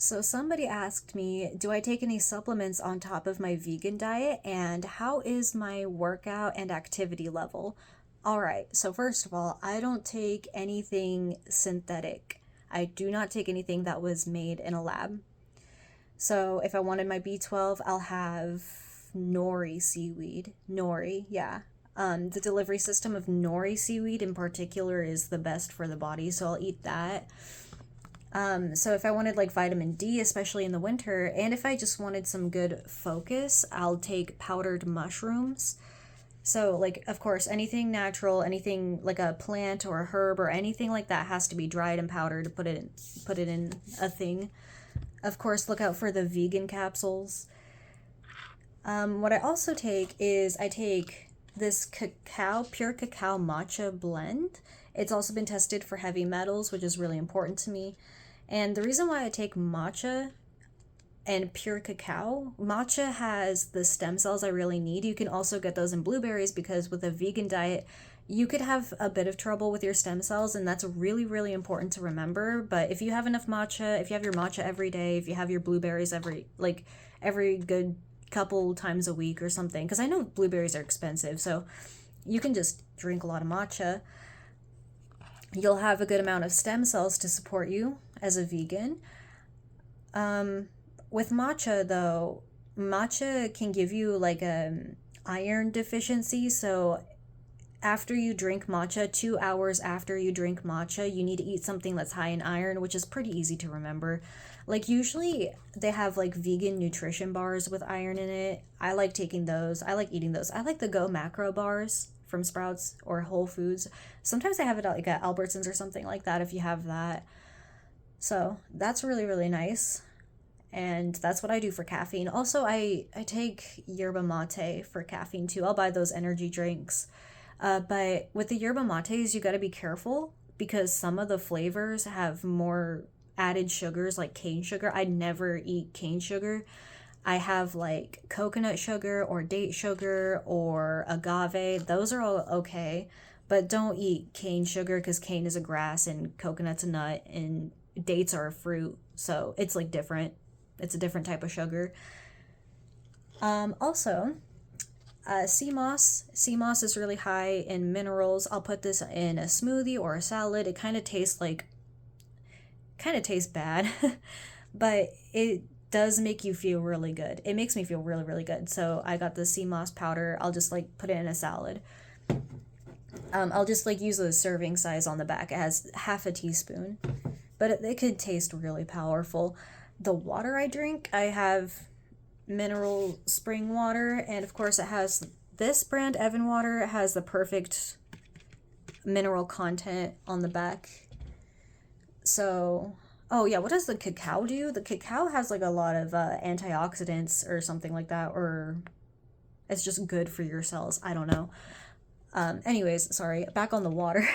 So somebody asked me, do I take any supplements on top of my vegan diet and how is my workout and activity level? All right, so first of all, I don't take anything synthetic. I do not take anything that was made in a lab. So if I wanted my B12, I'll have nori seaweed. Nori, yeah. The delivery system of nori seaweed in particular is the best for the body, so I'll eat that. So if I wanted like vitamin D, especially in the winter, and if I just wanted some good focus, I'll take powdered mushrooms. So like of course anything natural, anything like a plant or a herb or anything like that has to be dried and powdered to put it in a thing. Of course, look out for the vegan capsules. What I also take is I take this pure cacao matcha blend. It's also been tested for heavy metals, which is really important to me. And the reason why I take matcha and pure cacao, matcha has the stem cells I really need. You can also get those in blueberries because with a vegan diet, you could have a bit of trouble with your stem cells, and that's really, really important to remember. But if you have enough matcha, if you have your matcha every day, if you have your blueberries every good couple times a week or something, because I know blueberries are expensive, so you can just drink a lot of matcha. You'll have a good amount of stem cells to support you as a vegan. With matcha though, matcha can give you like a iron deficiency, so after you drink matcha, 2 hours after you drink matcha, you need to eat something that's high in iron, which is pretty easy to remember. Like, usually they have like vegan nutrition bars with iron in it. I like taking those. I like eating those. I like the Go Macro bars from Sprouts or Whole Foods. Sometimes they have it at like at Albertsons or something like that if you have that. So that's really, really nice. And that's what I do for caffeine. Also, I take yerba mate for caffeine too. I'll buy those energy drinks. But with the yerba mates, you got to be careful because some of the flavors have more added sugars like cane sugar. I never eat cane sugar. I have like coconut sugar or date sugar or agave. Those are all okay. But don't eat cane sugar because cane is a grass and coconut's a nut and dates are a fruit. So it's like different. It's a different type of sugar. Also, sea moss. Sea moss is really high in minerals. I'll put this in a smoothie or a salad. It kind of tastes bad, but it does make you feel really good. It makes me feel really, really good. So I got the sea moss powder. I'll just like put it in a salad. I'll just like use a serving size on the back. It has half a teaspoon, but it could taste really powerful. The water I drink, I have mineral spring water, and of course it has this brand Evan water. It has the perfect mineral content on the back. So, oh yeah, what does the cacao do? The cacao has like a lot of antioxidants or something like that, or it's just good for your cells. I don't know. Anyways, sorry, back on the water.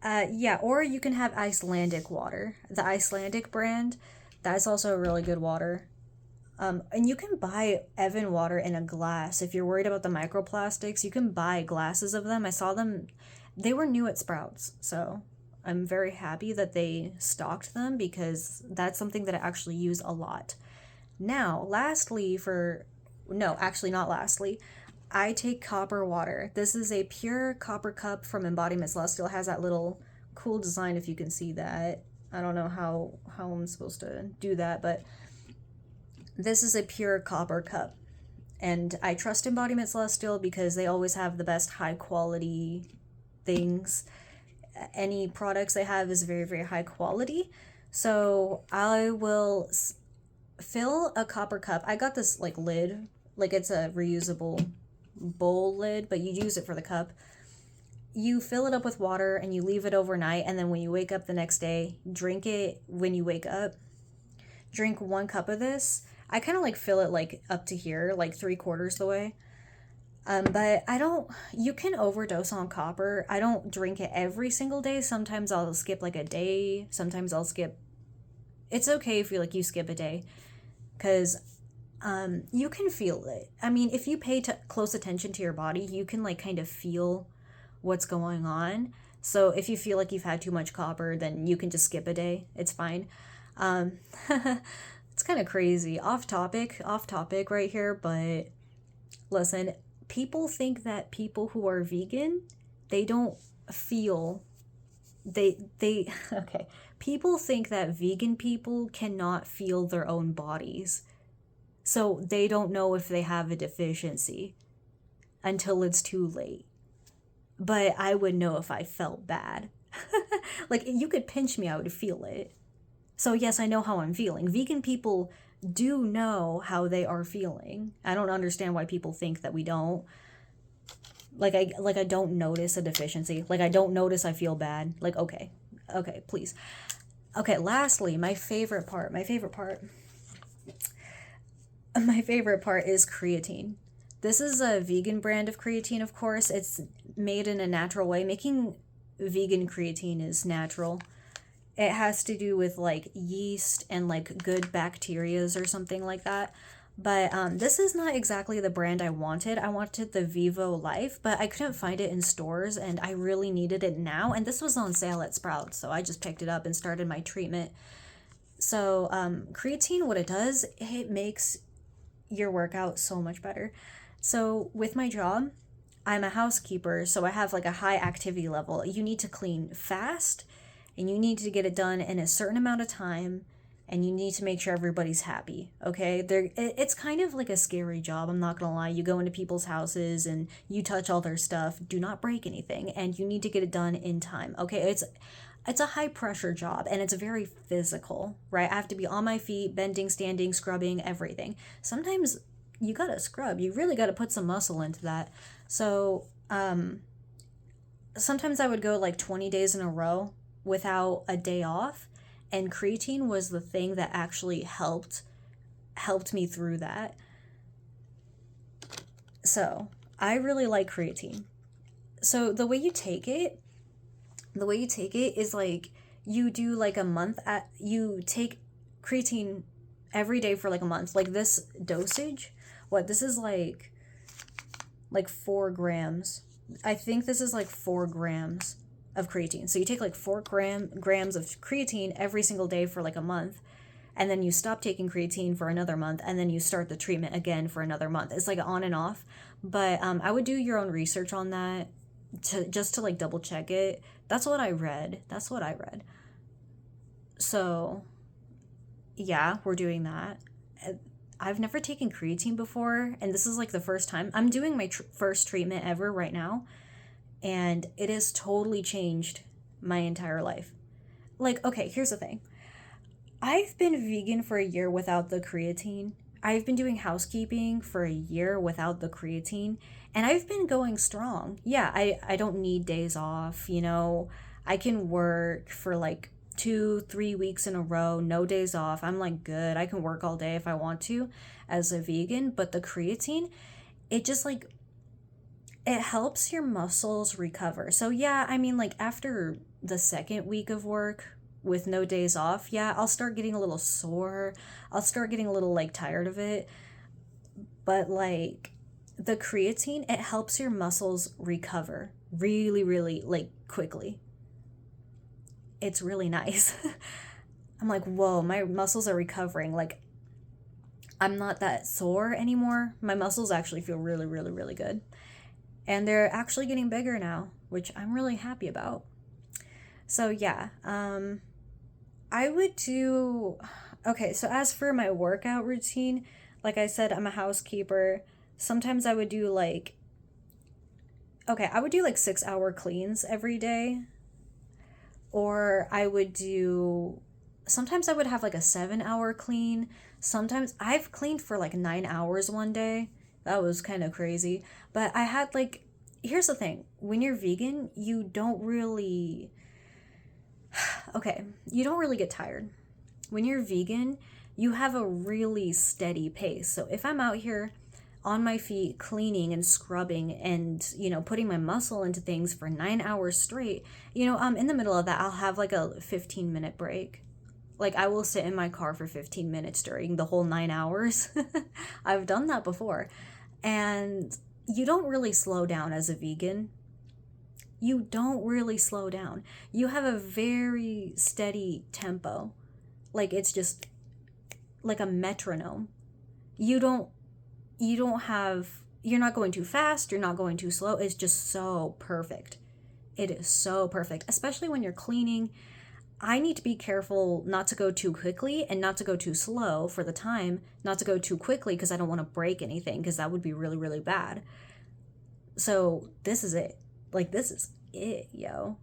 Yeah, or you can have Icelandic water. The Icelandic brand, that's also a really good water. And you can buy Evan water in a glass. If you're worried about the microplastics, you can buy glasses of them. I saw them, they were new at Sprouts. So I'm very happy that they stocked them because that's something that I actually use a lot. Now, no, actually not lastly, I take copper water. This is a pure copper cup from Embodiment Celestial. It has that little cool design if you can see that. I don't know how I'm supposed to do that, but this is a pure copper cup. And I trust Embodiment Celestial because they always have the best high quality things. Any products they have is very, very high quality. So I will fill a copper cup. I got this like lid, like it's a reusable bowl lid, but you use it for the cup. You fill it up with water and you leave it overnight, and then when you wake up the next day, drink it when you wake up. Drink 1 cup of this. I kind of like fill it like up to here, like 3/4 the way. But I don't, you can overdose on copper. I don't drink it every single day. Sometimes I'll skip like a day. Sometimes I'll skip, it's okay if you skip a day because you can feel it. I mean, if you pay close attention to your body, you can like kind of feel what's going on. So if you feel like you've had too much copper, then you can just skip a day. It's fine. Um, it's kind of crazy. Off topic right here, but listen, people think that people who are vegan, they don't feel they okay. People think that vegan people cannot feel their own bodies. So they don't know if they have a deficiency until it's too late. But I would know if I felt bad. Like you could pinch me, I would feel it. So yes, I know how I'm feeling. Vegan people do know how they are feeling. I don't understand why people think that we don't. Like I don't notice a deficiency. Like I don't notice I feel bad. Like okay. Okay, please. Okay, lastly, my favorite part. My favorite part is creatine. This is a vegan brand of creatine, of course. It's made in a natural way. Making vegan creatine is natural. It has to do with like yeast and like good bacterias or something like that. But this is not exactly the brand I wanted. I wanted the Vivo Life, but I couldn't find it in stores and I really needed it now. And this was on sale at Sprouts, so I just picked it up and started my treatment. So creatine, what it does, it makes your workout so much better. So with my job, I'm a housekeeper, so I have like a high activity level. You need to clean fast and you need to get it done in a certain amount of time and you need to make sure everybody's happy. Okay, it's kind of like a scary job, I'm not gonna lie. You go into people's houses and you touch all their stuff, do not break anything, and you need to get it done in time. Okay, it's a high pressure job and it's very physical, right? I have to be on my feet, bending, standing, scrubbing, everything. Sometimes you gotta scrub, you really gotta put some muscle into that. So sometimes I would go like 20 days in a row without a day off, and creatine was the thing that actually helped me through that. So I really like creatine. So the way you take it is like you do like a month at you take creatine every day for like a month. Like this dosage, what this is like 4 grams. I think this is like 4 grams of creatine. So you take like 4 grams of creatine every single day for like a month, and then you stop taking creatine for another month, and then you start the treatment again for another month. It's like on and off. But I would do your own research on that to like double check it. That's what I read. So yeah, we're doing that. I've never taken creatine before, and this is like the first time. I'm doing my first treatment ever right now, and it has totally changed my entire life. Like, okay, here's the thing. I've been vegan for a year without the creatine. I've been doing housekeeping for a year without the creatine, and I've been going strong. Yeah, I don't need days off, you know. I can work for like 2, 3 weeks in a row, no days off. I'm like good. I can work all day if I want to as a vegan, but the creatine, it just like it helps your muscles recover. So yeah, I mean like after the second week of work with no days off, yeah, I'll start getting a little sore. I'll start getting a little like tired of it. But like the creatine, it helps your muscles recover really, really like quickly. It's really nice. I'm like, whoa, my muscles are recovering. Like, I'm not that sore anymore. My muscles actually feel really, really, really good. And they're actually getting bigger now, which I'm really happy about. So, yeah, I would do. Okay, so as for my workout routine, like I said, I'm a housekeeper. Sometimes I would do like, okay, I would do like 6 hour cleans every day. Or I would do, sometimes I would have like a 7 hour clean. Sometimes I've cleaned for like 9 hours one day. That was kind of crazy. But I had like, here's the thing, when you're vegan, you don't really, okay, you don't really get tired. When you're vegan, you have a really steady pace. So if I'm out here on my feet cleaning and scrubbing and putting my muscle into things for 9 hours straight, in the middle of that I'll have like a 15-minute break. Like I will sit in my car for 15 minutes during the whole 9 hours. I've done that before. And you don't really slow down as a vegan. You don't really slow down. You have a very steady tempo. Like it's just like a metronome. You don't you don't have you're not going too fast, you're not going too slow. It's just so perfect. It is so perfect, especially when you're cleaning. I need to be careful not to go too quickly and not to go too slow for the time, not to go too quickly because I don't want to break anything because that would be really, really bad. So this is it. Like, this is it, yo.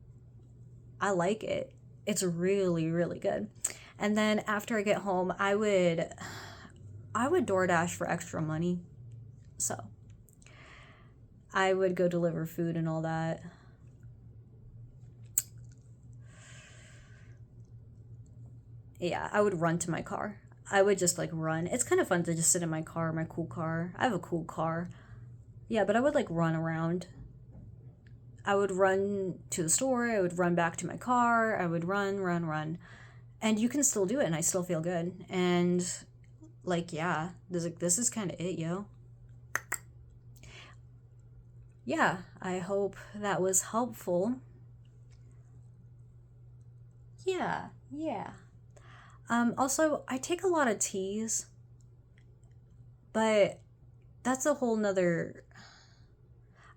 I like it. It's really, really good. And then after I get home, I would DoorDash for extra money. So I would go deliver food and all that. Yeah, I would run to my car. I would just like run. It's kind of fun to just sit in my car, my cool car. I have a cool car. Yeah, but I would like run around. I would run to the store, I would run back to my car, I would run, run, run. And you can still do it and I still feel good. And like yeah, this is kind of it, yo. Yeah, I hope that was helpful. Yeah, yeah. Also, I take a lot of teas, but that's a whole nother.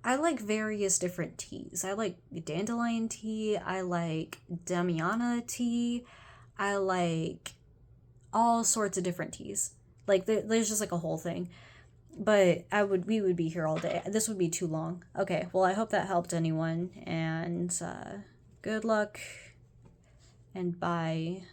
I like various different teas. I like dandelion tea. I like Damiana tea. I like all sorts of different teas. Like there's just like a whole thing. But we would be here all day. This would be too long. Okay, well I hope that helped anyone, and good luck, and bye.